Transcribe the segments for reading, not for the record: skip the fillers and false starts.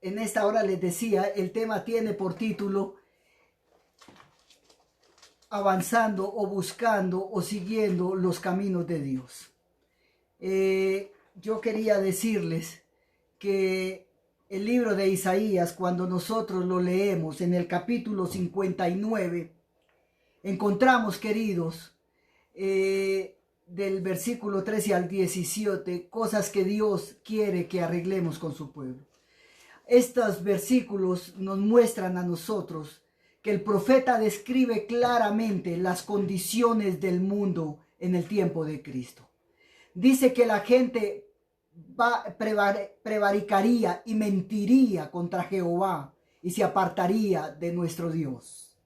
en esta hora les decía, el tema tiene por título Avanzando o buscando o siguiendo los caminos de Dios. Yo quería decirles que el libro de Isaías, cuando nosotros lo leemos en el capítulo 59, encontramos, queridos, del versículo 13 al 17, cosas que Dios quiere que arreglemos con su pueblo. Estos versículos nos muestran a nosotros que el profeta describe claramente las condiciones del mundo en el tiempo de Cristo. Dice que la gente prevaricaría y mentiría contra Jehová y se apartaría de nuestro Dios.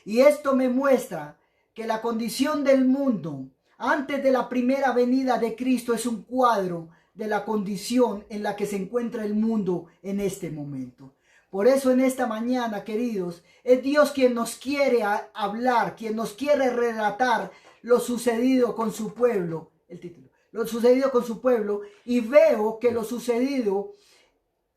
Y esto me muestra que la condición del mundo antes de la primera venida de Cristo es un cuadro de la condición en la que se encuentra el mundo en este momento. Por eso en esta mañana, queridos, es Dios quien nos quiere hablar, quien nos quiere relatar lo sucedido con su pueblo. El título, lo sucedido con su pueblo, y veo que lo sucedido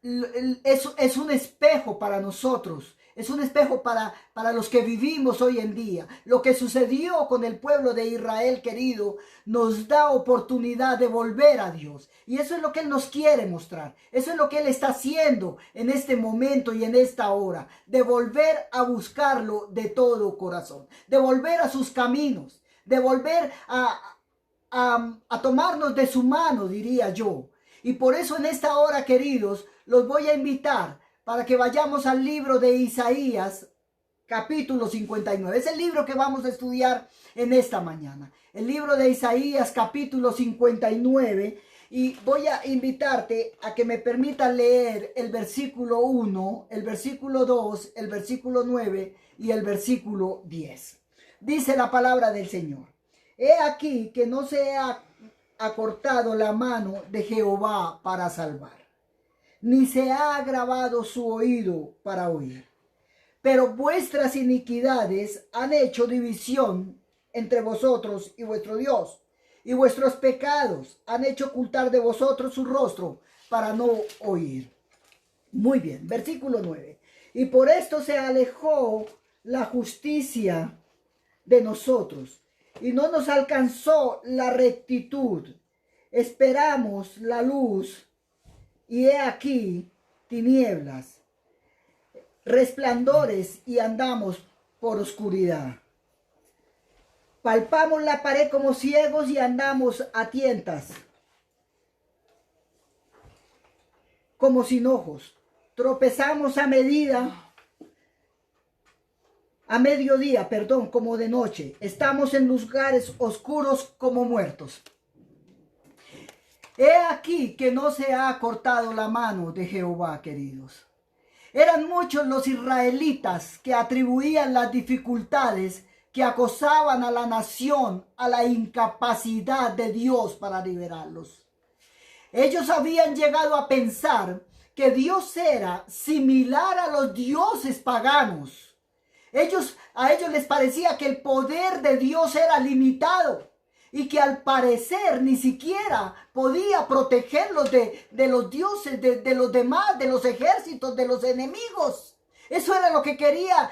es un espejo para nosotros. Es un espejo para los que vivimos hoy en día. Lo que sucedió con el pueblo de Israel, querido, nos da oportunidad de volver a Dios. Y eso es lo que Él nos quiere mostrar. Eso es lo que Él está haciendo en este momento y en esta hora. De volver a buscarlo de todo corazón. De volver a sus caminos. De volver a tomarnos de su mano, diría yo. Y por eso en esta hora, queridos, los voy a invitar para que vayamos al libro de Isaías, capítulo 59. Es el libro que vamos a estudiar en esta mañana. El libro de Isaías, capítulo 59. Y voy a invitarte a que me permitas leer el versículo 1, el versículo 2, el versículo 9 y el versículo 10. Dice la palabra del Señor. He aquí que no se ha acortado la mano de Jehová para salvar, ni se ha agravado su oído para oír. Pero vuestras iniquidades han hecho división entre vosotros y vuestro Dios, y vuestros pecados han hecho ocultar de vosotros su rostro para no oír. Muy bien, versículo 9. Y por esto se alejó la justicia de nosotros, y no nos alcanzó la rectitud. Esperamos la luz, y he aquí tinieblas, resplandores, y andamos por oscuridad. Palpamos la pared como ciegos y andamos a tientas, como sin ojos. Tropezamos a mediodía, como de noche. Estamos en lugares oscuros como muertos. He aquí que no se ha cortado la mano de Jehová, queridos. Eran muchos los israelitas que atribuían las dificultades que acosaban a la nación a la incapacidad de Dios para liberarlos. Ellos habían llegado a pensar que Dios era similar a los dioses paganos. A ellos les parecía que el poder de Dios era limitado, y que al parecer ni siquiera podía protegerlos de los dioses, de los demás, de los ejércitos, de los enemigos. Eso era lo que quería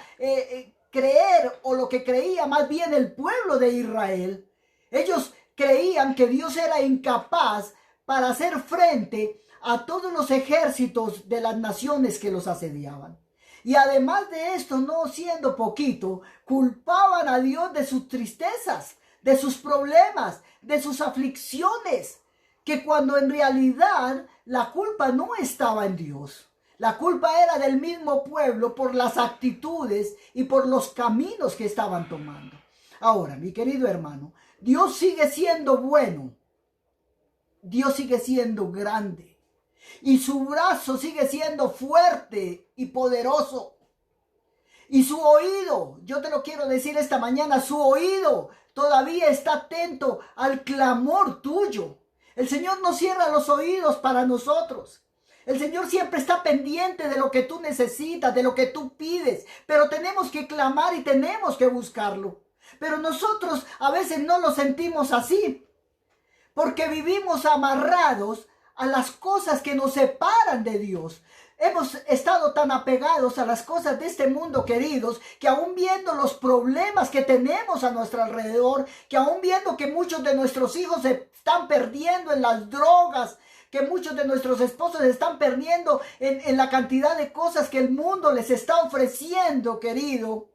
creer, o lo que creía más bien el pueblo de Israel. Ellos creían que Dios era incapaz para hacer frente a todos los ejércitos de las naciones que los asediaban. Y además de esto, no siendo poquito, culpaban a Dios de sus tristezas, de sus problemas, de sus aflicciones, que cuando en realidad la culpa no estaba en Dios. La culpa era del mismo pueblo por las actitudes y por los caminos que estaban tomando. Ahora, mi querido hermano, Dios sigue siendo bueno. Dios sigue siendo grande. Y su brazo sigue siendo fuerte y poderoso. Y su oído, yo te lo quiero decir esta mañana, su oído todavía está atento al clamor tuyo. El Señor no cierra los oídos para nosotros. El Señor siempre está pendiente de lo que tú necesitas, de lo que tú pides. Pero tenemos que clamar y tenemos que buscarlo. Pero nosotros a veces no lo sentimos así, porque vivimos amarrados a las cosas que nos separan de Dios. Hemos estado tan apegados a las cosas de este mundo, queridos, que aún viendo los problemas que tenemos a nuestro alrededor, que aún viendo que muchos de nuestros hijos se están perdiendo en las drogas, que muchos de nuestros esposos se están perdiendo en la cantidad de cosas que el mundo les está ofreciendo, querido.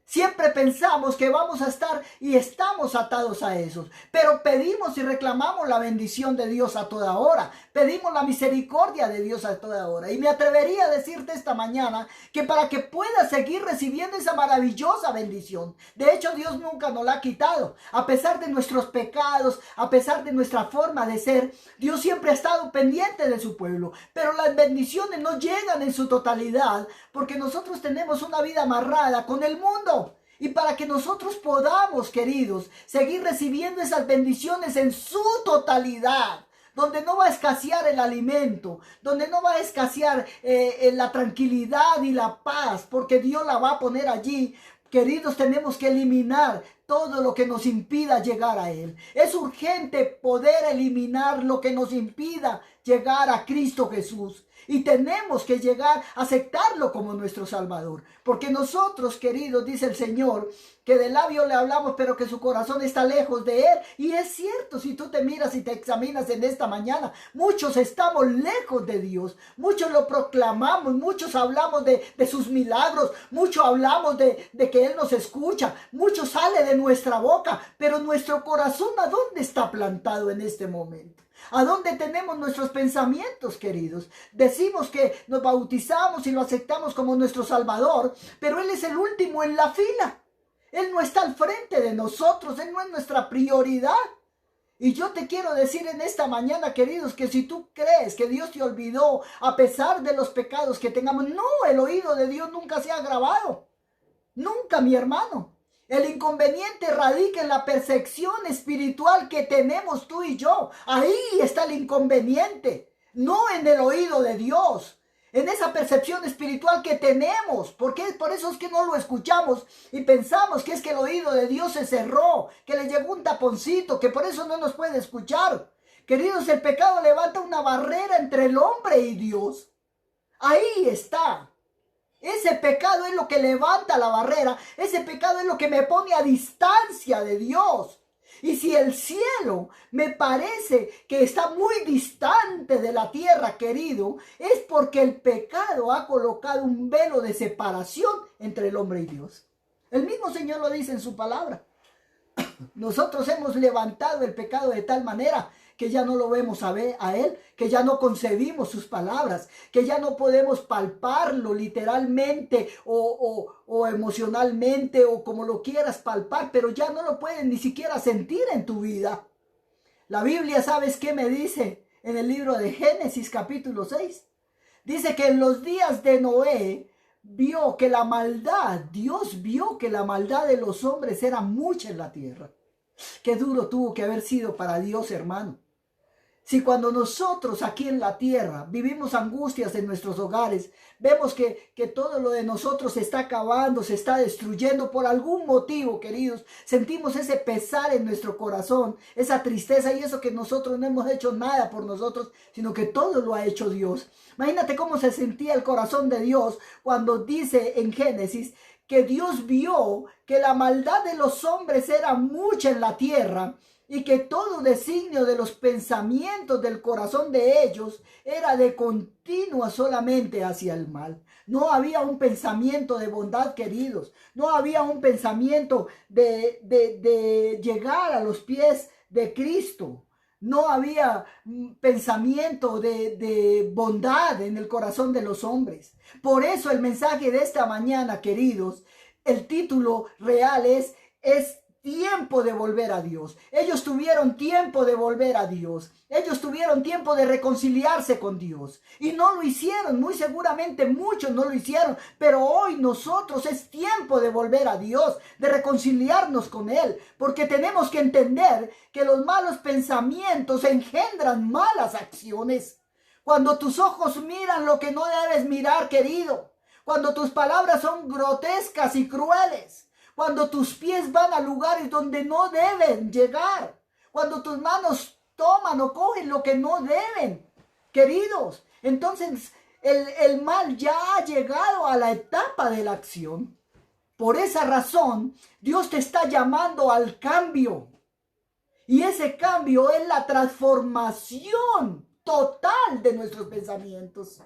Siempre pensamos que vamos a estar y estamos atados a esos, pero pedimos y reclamamos la bendición de Dios a toda hora, pedimos la misericordia de Dios a toda hora. Y me atrevería a decirte esta mañana que para que puedas seguir recibiendo esa maravillosa bendición, de hecho Dios nunca nos la ha quitado, a pesar de nuestros pecados, a pesar de nuestra forma de ser, Dios siempre ha estado pendiente de su pueblo, pero las bendiciones no llegan en su totalidad porque nosotros tenemos una vida amarrada con el mundo. Y para que nosotros podamos, queridos, seguir recibiendo esas bendiciones en su totalidad, donde no va a escasear el alimento, donde no va a escasear la tranquilidad y la paz, porque Dios la va a poner allí. Queridos, tenemos que eliminar todo lo que nos impida llegar a Él. Es urgente poder eliminar lo que nos impida llegar a Cristo Jesús. Y tenemos que llegar a aceptarlo como nuestro Salvador. Porque nosotros, queridos, dice el Señor, que de labio le hablamos, pero que su corazón está lejos de Él. Y es cierto, si tú te miras y te examinas en esta mañana, muchos estamos lejos de Dios. Muchos lo proclamamos, muchos hablamos de sus milagros, muchos hablamos de que Él nos escucha, mucho sale de nuestra boca, pero nuestro corazón, ¿a dónde está plantado en este momento? ¿A dónde tenemos nuestros pensamientos, queridos? Decimos que nos bautizamos y lo aceptamos como nuestro Salvador, pero Él es el último en la fila. Él no está al frente de nosotros, Él no es nuestra prioridad. Y yo te quiero decir en esta mañana, queridos, que si tú crees que Dios te olvidó a pesar de los pecados que tengamos, no, el oído de Dios nunca se ha agravado. Nunca, mi hermano. El inconveniente radica en la percepción espiritual que tenemos tú y yo. Ahí está el inconveniente, no en el oído de Dios, en esa percepción espiritual que tenemos. Porque por eso es que no lo escuchamos y pensamos que es que el oído de Dios se cerró, que le llegó un taponcito, que por eso no nos puede escuchar. Queridos, el pecado levanta una barrera entre el hombre y Dios. Ahí está. Ese pecado es lo que levanta la barrera. Ese pecado es lo que me pone a distancia de Dios. Y si el cielo me parece que está muy distante de la tierra, querido, es porque el pecado ha colocado un velo de separación entre el hombre y Dios. El mismo Señor lo dice en su palabra. Nosotros hemos levantado el pecado de tal manera que ya no lo vemos a Él, que ya no concebimos sus palabras, que ya no podemos palparlo literalmente o emocionalmente o como lo quieras palpar, pero ya no lo puedes ni siquiera sentir en tu vida. La Biblia, ¿sabes qué me dice? En el libro de Génesis capítulo 6. Dice que en los días de Noé vio que la maldad, Dios vio que la maldad de los hombres era mucha en la tierra. Qué duro tuvo que haber sido para Dios, hermano. Si cuando nosotros aquí en la tierra vivimos angustias en nuestros hogares, vemos que todo lo de nosotros se está acabando, se está destruyendo por algún motivo, queridos, sentimos ese pesar en nuestro corazón, esa tristeza y eso que nosotros no hemos hecho nada por nosotros, sino que todo lo ha hecho Dios. Imagínate cómo se sentía el corazón de Dios cuando dice en Génesis que Dios vio que la maldad de los hombres era mucha en la tierra y que todo designio de los pensamientos del corazón de ellos era de continua solamente hacia el mal. No había un pensamiento de bondad, queridos. No había un pensamiento de llegar a los pies de Cristo. No había pensamiento de bondad en el corazón de los hombres. Por eso el mensaje de esta mañana, queridos, el título real es tiempo de volver a Dios. Ellos tuvieron tiempo de volver a Dios. Ellos tuvieron tiempo de reconciliarse con Dios. Y no lo hicieron. Muy seguramente muchos no lo hicieron. Pero hoy nosotros es tiempo de volver a Dios. De reconciliarnos con Él. Porque tenemos que entender que los malos pensamientos engendran malas acciones. Cuando tus ojos miran lo que no debes mirar, querido. Cuando tus palabras son grotescas y crueles. Cuando tus pies van a lugares donde no deben llegar. Cuando tus manos toman o cogen lo que no deben. Queridos, entonces el mal ya ha llegado a la etapa de la acción. Por esa razón, Dios te está llamando al cambio. Y ese cambio es la transformación total de nuestros pensamientos.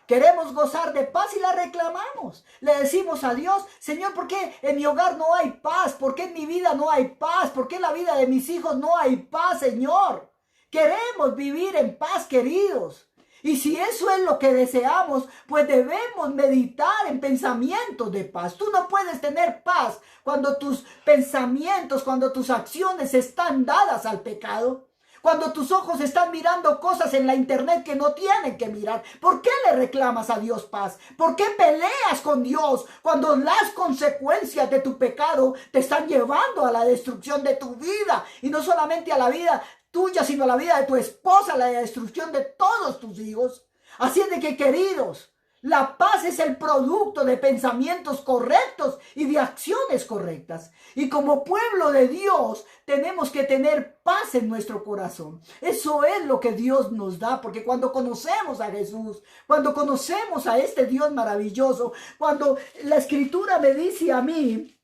Queremos gozar de paz y la reclamamos. Le decimos a Dios, Señor, ¿por qué en mi hogar no hay paz? ¿Por qué en mi vida no hay paz? ¿Por qué en la vida de mis hijos no hay paz, Señor? Queremos vivir en paz, queridos. Y si eso es lo que deseamos, pues debemos meditar en pensamientos de paz. Tú no puedes tener paz cuando tus pensamientos, cuando tus acciones están dadas al pecado. Cuando tus ojos están mirando cosas en la internet que no tienen que mirar. ¿Por qué le reclamas a Dios paz? ¿Por qué peleas con Dios cuando las consecuencias de tu pecado te están llevando a la destrucción de tu vida? Y no solamente a la vida tuya, sino a la vida de tu esposa, la destrucción de todos tus hijos. Así es de que, queridos, la paz es el producto de pensamientos correctos y de acciones correctas. Y como pueblo de Dios tenemos que tener paz en nuestro corazón. Eso es lo que Dios nos da, porque cuando conocemos a Jesús, cuando conocemos a este Dios maravilloso, cuando la Escritura me dice a mí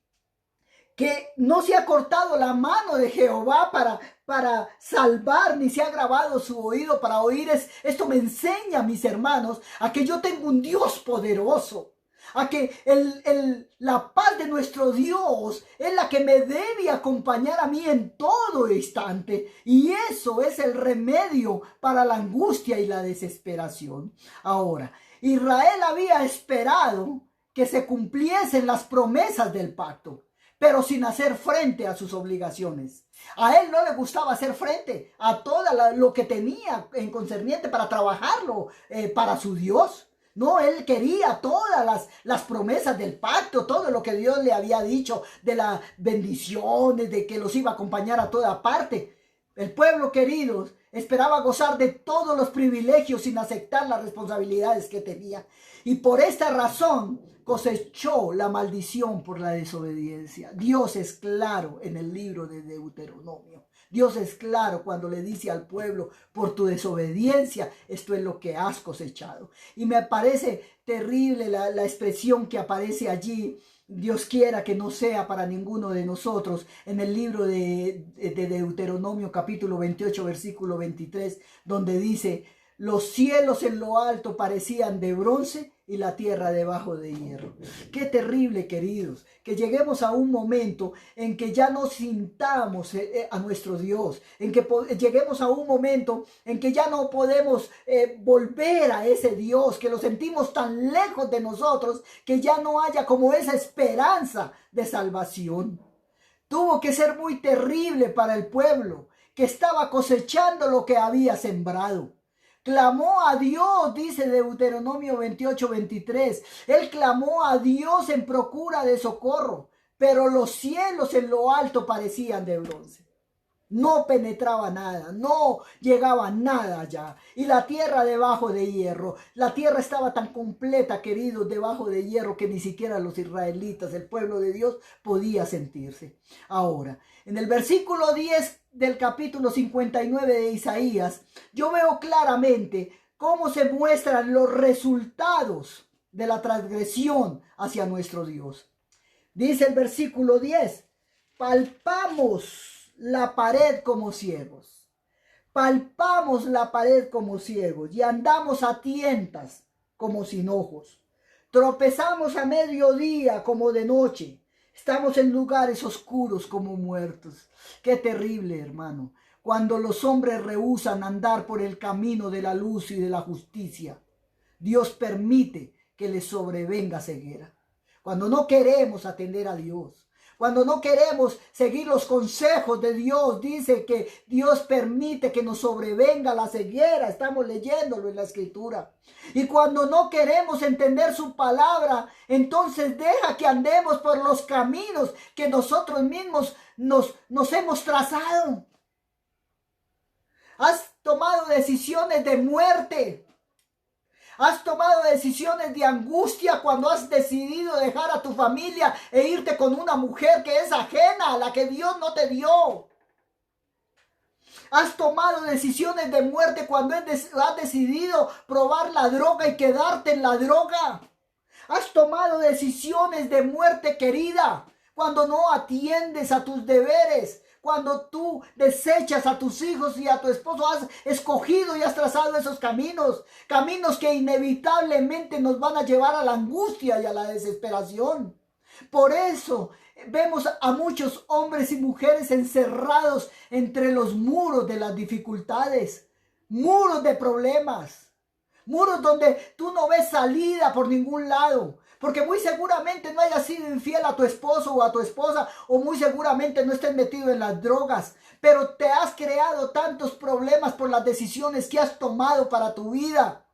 que no se ha cortado la mano de Jehová para salvar, ni se ha grabado su oído para oír. Esto me enseña, mis hermanos, a que yo tengo un Dios poderoso, a que la paz de nuestro Dios es la que me debe acompañar a mí en todo instante. Y eso es el remedio para la angustia y la desesperación. Ahora, Israel había esperado que se cumpliesen las promesas del pacto, pero sin hacer frente a sus obligaciones. A él no le gustaba hacer frente a todo lo que tenía en concerniente para trabajarlo para su Dios. No, él quería todas las promesas del pacto, todo lo que Dios le había dicho de las bendiciones, de que los iba a acompañar a toda parte. El pueblo, queridos, esperaba gozar de todos los privilegios sin aceptar las responsabilidades que tenía. Y por esta razón cosechó la maldición por la desobediencia. Dios es claro en el libro de Deuteronomio. Dios es claro cuando le dice al pueblo, por tu desobediencia, esto es lo que has cosechado. Y me parece terrible la expresión que aparece allí. Dios quiera que no sea para ninguno de nosotros, en el libro de Deuteronomio capítulo 28 versículo 23, donde dice: los cielos en lo alto parecían de bronce y la tierra debajo de hierro. Qué terrible, queridos, que lleguemos a un momento en que ya no sintamos a nuestro Dios, en que lleguemos a un momento en que ya no podemos volver a ese Dios, que lo sentimos tan lejos de nosotros, que ya no haya como esa esperanza de salvación. Tuvo que ser muy terrible para el pueblo que estaba cosechando lo que había sembrado. Clamó a Dios, dice Deuteronomio 28, 23. Él clamó a Dios en procura de socorro, pero los cielos en lo alto parecían de bronce. No penetraba nada, no llegaba nada allá. Y la tierra debajo de hierro. La tierra estaba tan completa, queridos, debajo de hierro, que ni siquiera los israelitas, el pueblo de Dios, podía sentirse. Ahora, en el versículo 10 del capítulo 59 de Isaías, yo veo claramente cómo se muestran los resultados de la transgresión hacia nuestro Dios. Dice el versículo 10, palpamos la pared como ciegos. Palpamos la pared como ciegos y andamos a tientas como sin ojos. Tropezamos a mediodía como de noche. Estamos en lugares oscuros como muertos. Qué terrible, hermano, cuando los hombres rehúsan andar por el camino de la luz y de la justicia. Dios permite que les sobrevenga ceguera. Cuando no queremos atender a Dios, cuando no queremos seguir los consejos de Dios, dice que Dios permite que nos sobrevenga la ceguera. Estamos leyéndolo en la Escritura. Y cuando no queremos entender su palabra, entonces deja que andemos por los caminos que nosotros mismos nos hemos trazado. Has tomado decisiones de muerte. Has tomado decisiones de angustia cuando has decidido dejar a tu familia e irte con una mujer que es ajena, a la que Dios no te dio. Has tomado decisiones de muerte cuando has decidido probar la droga y quedarte en la droga. Has tomado decisiones de muerte, querida, cuando no atiendes a tus deberes, cuando tú desechas a tus hijos y a tu esposo. Has escogido y has trazado esos caminos, caminos que inevitablemente nos van a llevar a la angustia y a la desesperación. Por eso vemos a muchos hombres y mujeres encerrados entre los muros de las dificultades, muros de problemas, muros donde tú no ves salida por ningún lado, porque muy seguramente no hayas sido infiel a tu esposo o a tu esposa, o muy seguramente no estés metido en las drogas, pero te has creado tantos problemas por las decisiones que has tomado para tu vida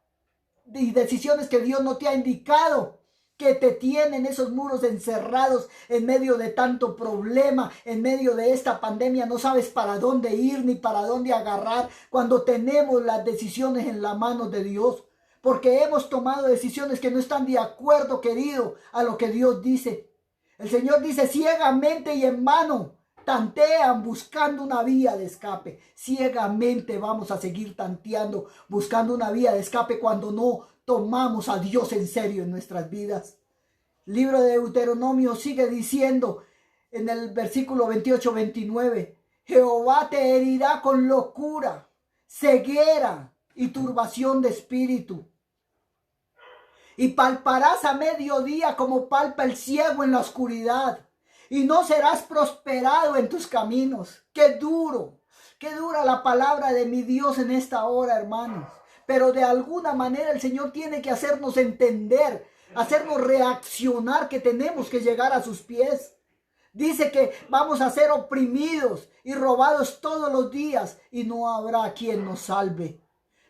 y decisiones que Dios no te ha indicado, que te tienen esos muros encerrados en medio de tanto problema, en medio de esta pandemia. No sabes para dónde ir ni para dónde agarrar cuando tenemos las decisiones en la mano de Dios, porque hemos tomado decisiones que no están de acuerdo, querido, a lo que Dios dice. El Señor dice: ciegamente y en vano tantean buscando una vía de escape. Ciegamente vamos a seguir tanteando, buscando una vía de escape cuando no tomamos a Dios en serio en nuestras vidas. El libro de Deuteronomio sigue diciendo en el versículo 28-29: Jehová te herirá con locura, ceguera y turbación de espíritu, y palparás a mediodía como palpa el ciego en la oscuridad, y no serás prosperado en tus caminos. Qué dura la palabra de mi Dios en esta hora, hermanos. Pero de alguna manera el Señor tiene que hacernos entender, hacernos reaccionar, que tenemos que llegar a sus pies. Dice que vamos a ser oprimidos y robados todos los días, y no habrá quien nos salve.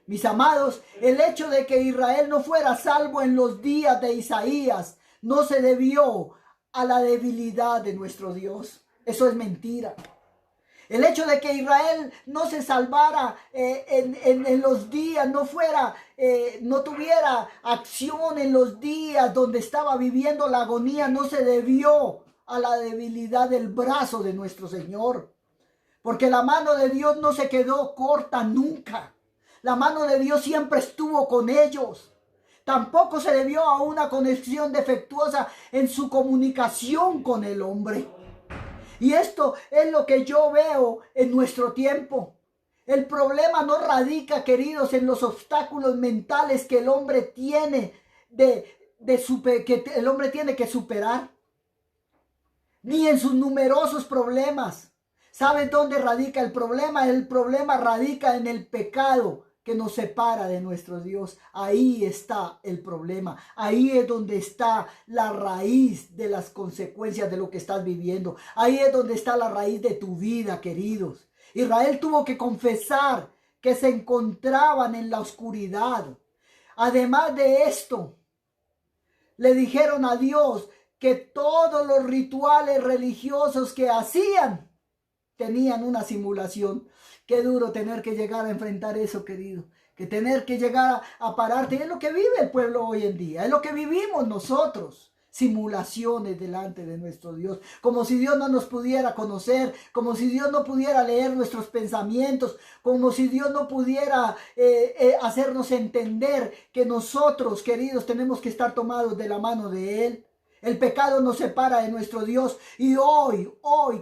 Mis amados, el hecho de que Israel no fuera salvo en los días de Isaías no se debió a la debilidad de nuestro Dios. Eso es mentira. El hecho de que Israel no se salvara en los días, no tuviera acción en los días donde estaba viviendo la agonía, no se debió a la debilidad del brazo de nuestro Señor. Porque la mano de Dios no se quedó corta nunca. La mano de Dios siempre estuvo con ellos. Tampoco se debió a una conexión defectuosa en su comunicación con el hombre. Y esto es lo que yo veo en nuestro tiempo. El problema no radica, queridos, en los obstáculos mentales que el hombre tiene que el hombre tiene que superar, ni en sus numerosos problemas. ¿Saben dónde radica el problema? El problema radica en el pecado que nos separa de nuestro Dios. Ahí está el problema. Ahí es donde está la raíz de las consecuencias de lo que estás viviendo. Ahí es donde está la raíz de tu vida, queridos. Israel tuvo que confesar que se encontraban en la oscuridad. Además de esto, le dijeron a Dios que todos los rituales religiosos que hacían tenían una simulación. Qué duro tener que llegar a enfrentar eso, querido. Que tener que llegar a pararte. Es lo que vive el pueblo hoy en día. Es lo que vivimos nosotros. Simulaciones delante de nuestro Dios. Como si Dios no nos pudiera conocer. Como si Dios no pudiera leer nuestros pensamientos. Como si Dios no pudiera hacernos entender que nosotros, queridos, tenemos que estar tomados de la mano de Él. El pecado nos separa de nuestro Dios, y hoy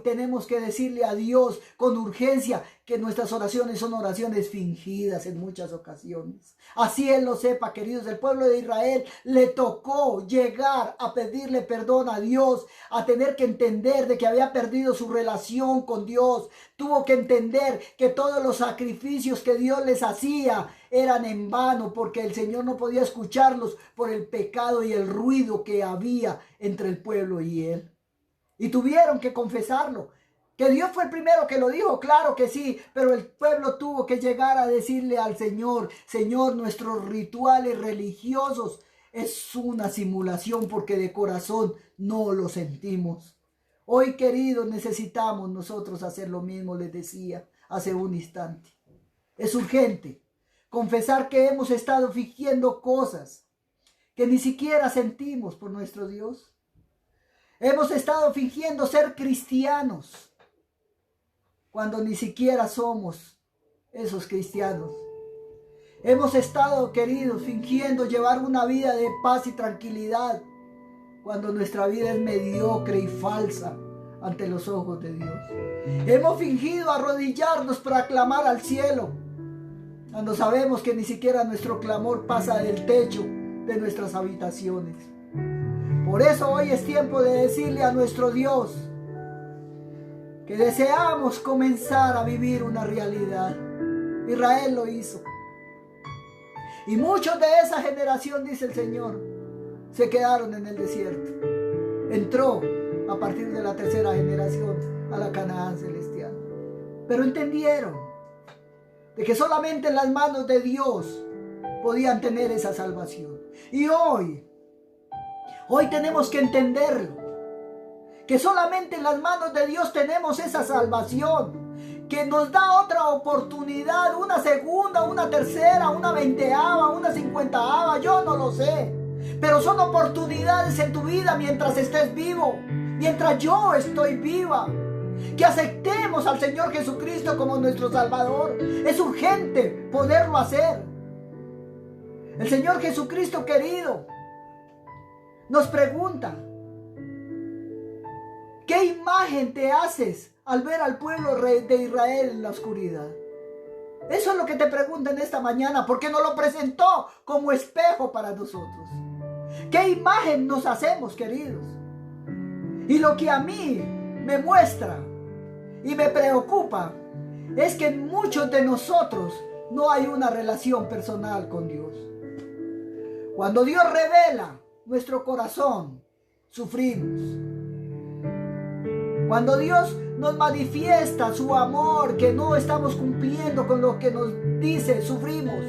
tenemos que decirle a Dios con urgencia que nuestras oraciones son oraciones fingidas en muchas ocasiones. Así Él lo sepa, queridos. El pueblo de Israel le tocó llegar a pedirle perdón a Dios, a tener que entender de que había perdido su relación con Dios. Tuvo que entender que todos los sacrificios que Dios les hacía eran en vano, porque el Señor no podía escucharlos por el pecado y el ruido que había entre el pueblo y Él. Y tuvieron que confesarlo. Que Dios fue el primero que lo dijo, claro que sí, pero el pueblo tuvo que llegar a decirle al Señor: Señor, nuestros rituales religiosos es una simulación, porque de corazón no lo sentimos. Hoy, queridos, necesitamos nosotros hacer lo mismo, les decía hace un instante. Es urgente confesar que hemos estado fingiendo cosas que ni siquiera sentimos por nuestro Dios. Hemos estado fingiendo ser cristianos cuando ni siquiera somos esos cristianos. Hemos estado, queridos, fingiendo llevar una vida de paz y tranquilidad, cuando nuestra vida es mediocre y falsa ante los ojos de Dios. Hemos fingido arrodillarnos para clamar al cielo, cuando sabemos que ni siquiera nuestro clamor pasa del techo de nuestras habitaciones. Por eso hoy es tiempo de decirle a nuestro Dios que deseamos comenzar a vivir una realidad. Israel lo hizo. Y muchos de esa generación, dice el Señor, se quedaron en el desierto. Entró a partir de la tercera generación a la Canaán celestial. Pero entendieron de que solamente en las manos de Dios podían tener esa salvación. Y hoy tenemos que entenderlo, que solamente en las manos de Dios tenemos esa salvación, que nos da otra oportunidad, una segunda, una tercera, una veinteava, una cincuentaava, yo no lo sé. Pero son oportunidades en tu vida mientras estés vivo, mientras yo estoy viva. Que aceptemos al Señor Jesucristo como nuestro Salvador. Es urgente poderlo hacer. El Señor Jesucristo querido nos pregunta: ¿qué imagen te haces al ver al pueblo de Israel en la oscuridad? Eso es lo que te pregunta en esta mañana, porque nos lo presentó como espejo para nosotros. ¿Qué imagen nos hacemos, queridos? Y lo que a mí me muestra y me preocupa es que en muchos de nosotros no hay una relación personal con Dios. Cuando Dios revela nuestro corazón, sufrimos. Cuando Dios nos manifiesta su amor, que no estamos cumpliendo con lo que nos dice, sufrimos.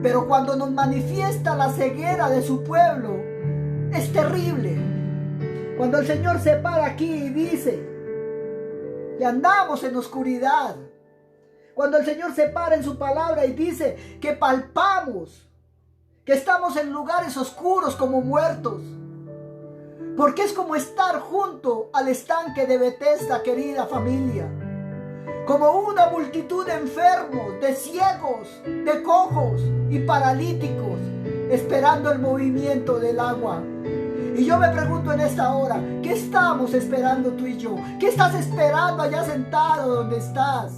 Pero cuando nos manifiesta la ceguera de su pueblo, es terrible. Cuando el Señor se para aquí y dice que andamos en oscuridad. Cuando el Señor se para en su palabra y dice que palpamos, que estamos en lugares oscuros como muertos. Porque es como estar junto al estanque de Betesda, querida familia. Como una multitud de enfermos, de ciegos, de cojos y paralíticos, esperando el movimiento del agua. Y yo me pregunto en esta hora, ¿qué estamos esperando tú y yo? ¿Qué estás esperando allá sentado donde estás?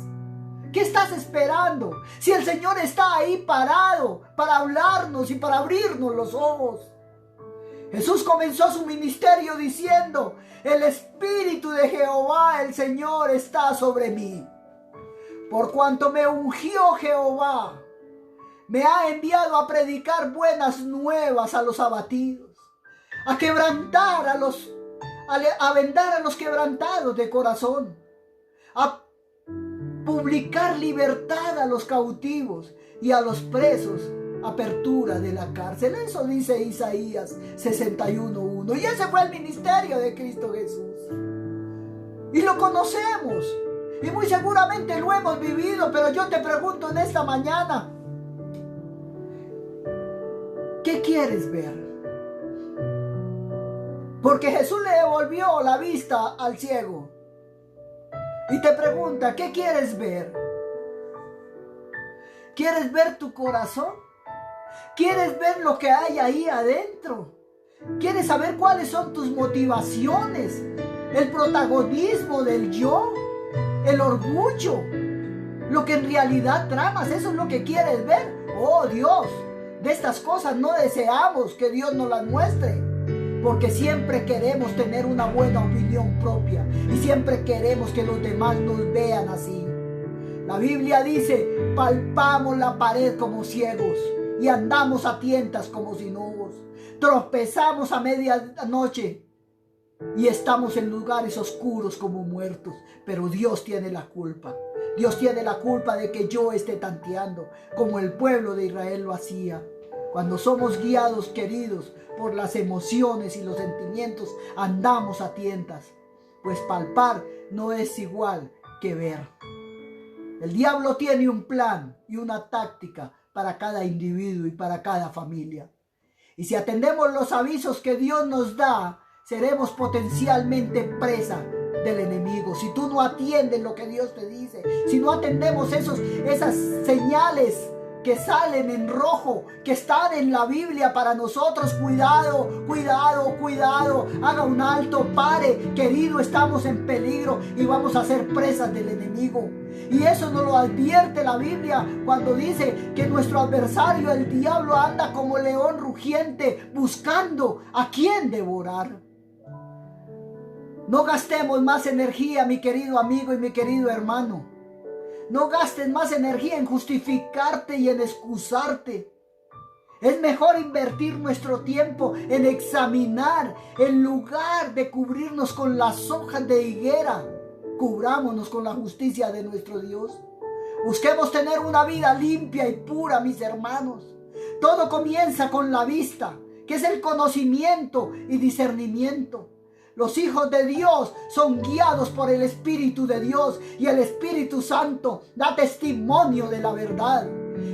¿Qué estás esperando? Si el Señor está ahí parado para hablarnos y para abrirnos los ojos. Jesús comenzó su ministerio diciendo: el Espíritu de Jehová, el Señor, está sobre mí. Por cuanto me ungió Jehová, me ha enviado a predicar buenas nuevas a los abatidos, a quebrantar a vendar a los quebrantados de corazón, a publicar libertad a los cautivos y a los presos apertura de la cárcel. Eso dice Isaías 61:1. Y ese fue el ministerio de Cristo Jesús. Y lo conocemos. Y muy seguramente lo hemos vivido. Pero yo te pregunto en esta mañana: ¿qué quieres ver? Porque Jesús le devolvió la vista al ciego. Y te pregunta: ¿qué quieres ver? ¿Quieres ver tu corazón? ¿Quieres ver lo que hay ahí adentro? ¿Quieres saber cuáles son tus motivaciones? El protagonismo del yo, el orgullo, lo que en realidad tramas. Eso es lo que quieres ver. Oh Dios, de estas cosas no deseamos que Dios nos las muestre, porque siempre queremos tener una buena opinión propia y siempre queremos que los demás nos vean así. La Biblia dice: palpamos la pared como ciegos y andamos a tientas como sin ojos. Tropezamos a medianoche y estamos en lugares oscuros como muertos. Pero Dios tiene la culpa. Dios tiene la culpa de que yo esté tanteando como el pueblo de Israel lo hacía. Cuando somos guiados, queridos, por las emociones y los sentimientos, andamos a tientas. Pues palpar no es igual que ver. El diablo tiene un plan y una táctica para cada individuo y para cada familia. Y si atendemos los avisos que Dios nos da, seremos potencialmente presa del enemigo. Si tú no atiendes lo que Dios te dice, si no atendemos esas señales que salen en rojo, que están en la Biblia para nosotros, cuidado, cuidado, cuidado. Haga un alto, pare, querido, estamos en peligro y vamos a ser presas del enemigo. Y eso nos lo advierte la Biblia cuando dice que nuestro adversario, el diablo, anda como león rugiente buscando a quien devorar. No gastemos más energía, mi querido amigo y mi querido hermano. No gastes más energía en justificarte y en excusarte. Es mejor invertir nuestro tiempo en examinar, en lugar de cubrirnos con las hojas de higuera. Cubrámonos con la justicia de nuestro Dios. Busquemos tener una vida limpia y pura, mis hermanos. Todo comienza con la vista, que es el conocimiento y discernimiento. Los hijos de Dios son guiados por el Espíritu de Dios y el Espíritu Santo da testimonio de la verdad.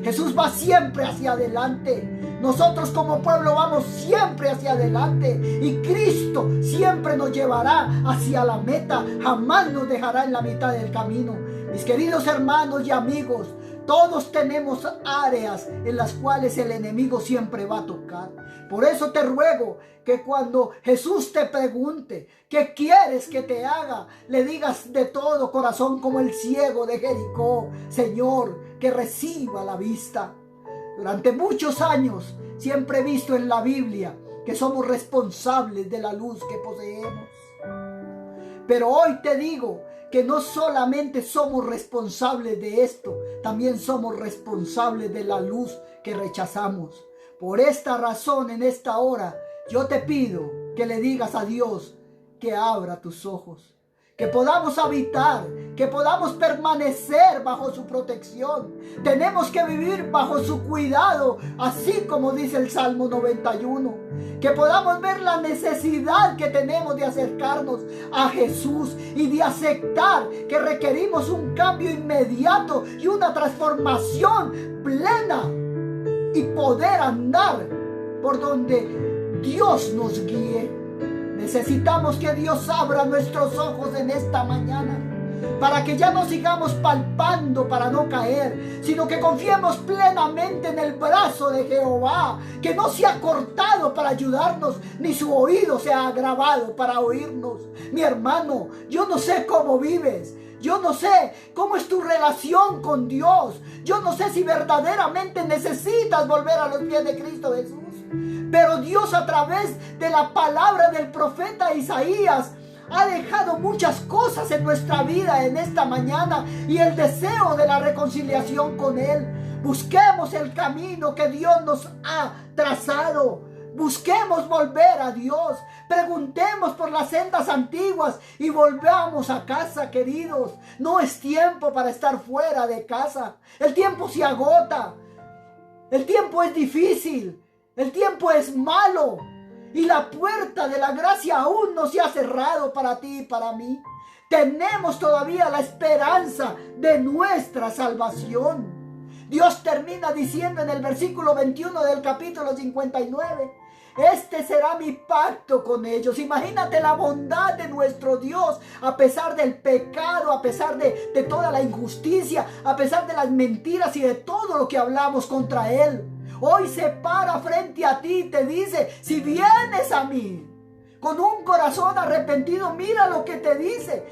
Jesús va siempre hacia adelante. Nosotros como pueblo vamos siempre hacia adelante y Cristo siempre nos llevará hacia la meta. Jamás nos dejará en la mitad del camino. Mis queridos hermanos y amigos, todos tenemos áreas en las cuales el enemigo siempre va a tocar. Por eso te ruego que cuando Jesús te pregunte qué quieres que te haga, le digas de todo corazón como el ciego de Jericó: Señor, que reciba la vista. Durante muchos años siempre he visto en la Biblia que somos responsables de la luz que poseemos. Pero hoy te digo que no solamente somos responsables de esto, también somos responsables de la luz que rechazamos. Por esta razón, en esta hora, yo te pido que le digas a Dios que abra tus ojos, que podamos habitar, que podamos permanecer bajo su protección. Tenemos que vivir bajo su cuidado, así como dice el Salmo 91. Que podamos ver la necesidad que tenemos de acercarnos a Jesús y de aceptar que requerimos un cambio inmediato y una transformación plena y poder andar por donde Dios nos guíe. Necesitamos que Dios abra nuestros ojos en esta mañana, para que ya no sigamos palpando para no caer, sino que confiemos plenamente en el brazo de Jehová, que no se ha cortado para ayudarnos, ni su oído se ha agravado para oírnos. Mi hermano, yo no sé cómo vives. Yo no sé cómo es tu relación con Dios. Yo no sé si verdaderamente necesitas volver a los pies de Cristo Jesús. Pero Dios, a través de la palabra del profeta Isaías, ha dejado muchas cosas en nuestra vida en esta mañana y el deseo de la reconciliación con Él. Busquemos el camino que Dios nos ha trazado. Busquemos volver a Dios. Preguntemos por las sendas antiguas y volvamos a casa, queridos. No es tiempo para estar fuera de casa. El tiempo se agota. El tiempo es difícil. El tiempo es malo. Y la puerta de la gracia aún no se ha cerrado para ti y para mí. Tenemos todavía la esperanza de nuestra salvación. Dios termina diciendo en el versículo 21 del capítulo 59: este será mi pacto con ellos. Imagínate la bondad de nuestro Dios, a pesar del pecado, a pesar de toda la injusticia, a pesar de las mentiras y de todo lo que hablamos contra Él. Hoy se para frente a ti y te dice: si vienes a mí con un corazón arrepentido, mira lo que te dice: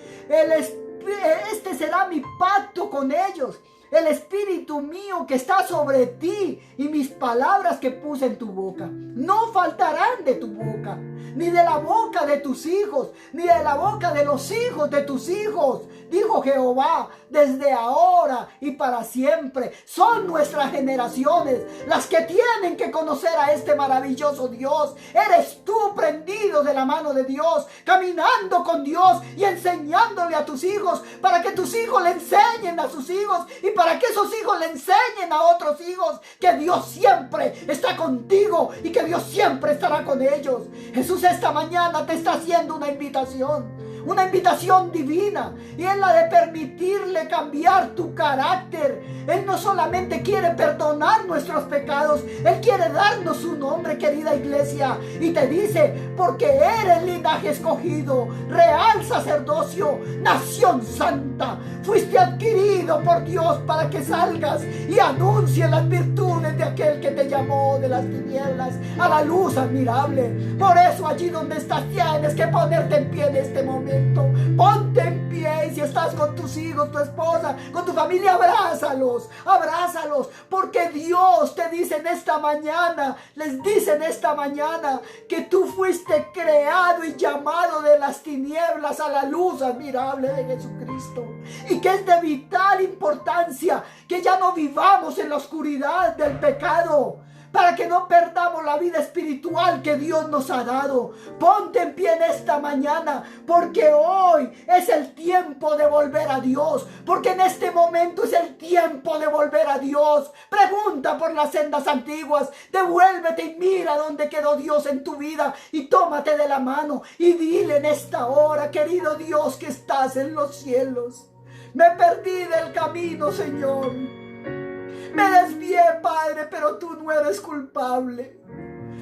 este será mi pacto con ellos. El Espíritu mío que está sobre ti y mis palabras que puse en tu boca no faltarán de tu boca, ni de la boca de tus hijos, ni de la boca de los hijos de tus hijos, dijo Jehová, desde ahora y para siempre. Son nuestras generaciones las que tienen que conocer a este maravilloso Dios. Eres tú prendido de la mano de Dios, caminando con Dios y enseñándole a tus hijos, para que tus hijos le enseñen a sus hijos y para que esos hijos le enseñen a otros hijos que Dios siempre está contigo y que Dios siempre estará con ellos. Jesús esta mañana te está haciendo una invitación. una invitación divina, y es la de permitirle cambiar tu carácter. Él no solamente quiere perdonar nuestros pecados, Él quiere darnos su nombre, querida iglesia, y te dice: porque eres linaje escogido, real sacerdocio, nación santa, fuiste adquirido por Dios para que salgas y anuncies las virtudes de aquel que te llamó de las tinieblas a la luz admirable. Por eso allí donde estás tienes que ponerte en pie en este momento. Ponte en pie, y si estás con tus hijos, tu esposa, con tu familia, abrázalos, abrázalos, porque Dios te dice en esta mañana, les dice en esta mañana, que tú fuiste creado y llamado de las tinieblas a la luz admirable de Jesucristo, y que es de vital importancia que ya no vivamos en la oscuridad del pecado, para que no perdamos la vida espiritual que Dios nos ha dado. Ponte en pie en esta mañana, porque hoy es el tiempo de volver a Dios, porque en este momento es el tiempo de volver a Dios. Pregunta por las sendas antiguas, devuélvete y mira dónde quedó Dios en tu vida, y tómate de la mano y dile en esta hora: querido Dios que estás en los cielos, me perdí del camino, Señor. Me desvié, Padre, pero tú no eres culpable.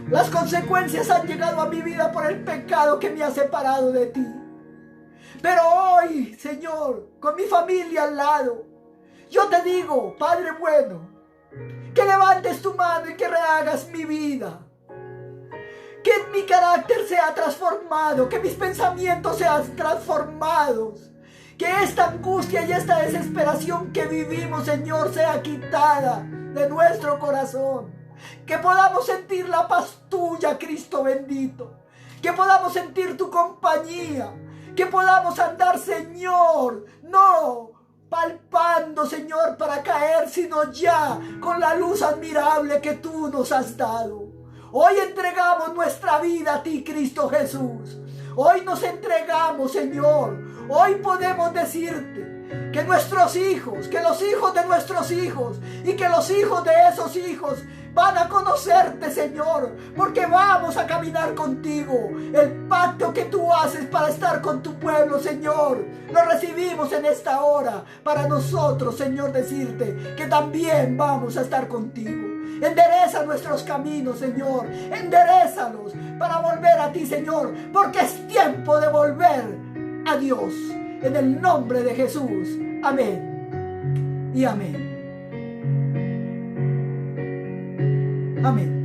Las consecuencias han llegado a mi vida por el pecado que me ha separado de ti. Pero hoy, Señor, con mi familia al lado, yo te digo, Padre bueno, que levantes tu mano y que rehagas mi vida. Que mi carácter sea transformado, que mis pensamientos sean transformados. Que esta angustia y esta desesperación que vivimos, Señor, sea quitada de nuestro corazón. Que podamos sentir la paz tuya, Cristo bendito. Que podamos sentir tu compañía. Que podamos andar, Señor, no palpando, Señor, para caer, sino ya con la luz admirable que tú nos has dado. Hoy entregamos nuestra vida a ti, Cristo Jesús. Hoy nos entregamos, Señor. Hoy podemos decirte que nuestros hijos, que los hijos de nuestros hijos y que los hijos de esos hijos van a conocerte, Señor, porque vamos a caminar contigo. El pacto que tú haces para estar con tu pueblo, Señor, lo recibimos en esta hora para nosotros, Señor, decirte que también vamos a estar contigo. Endereza nuestros caminos, Señor, enderézalos para volver a ti, Señor, porque es tiempo de volver a Dios, en el nombre de Jesús. Amén y amén. Amén.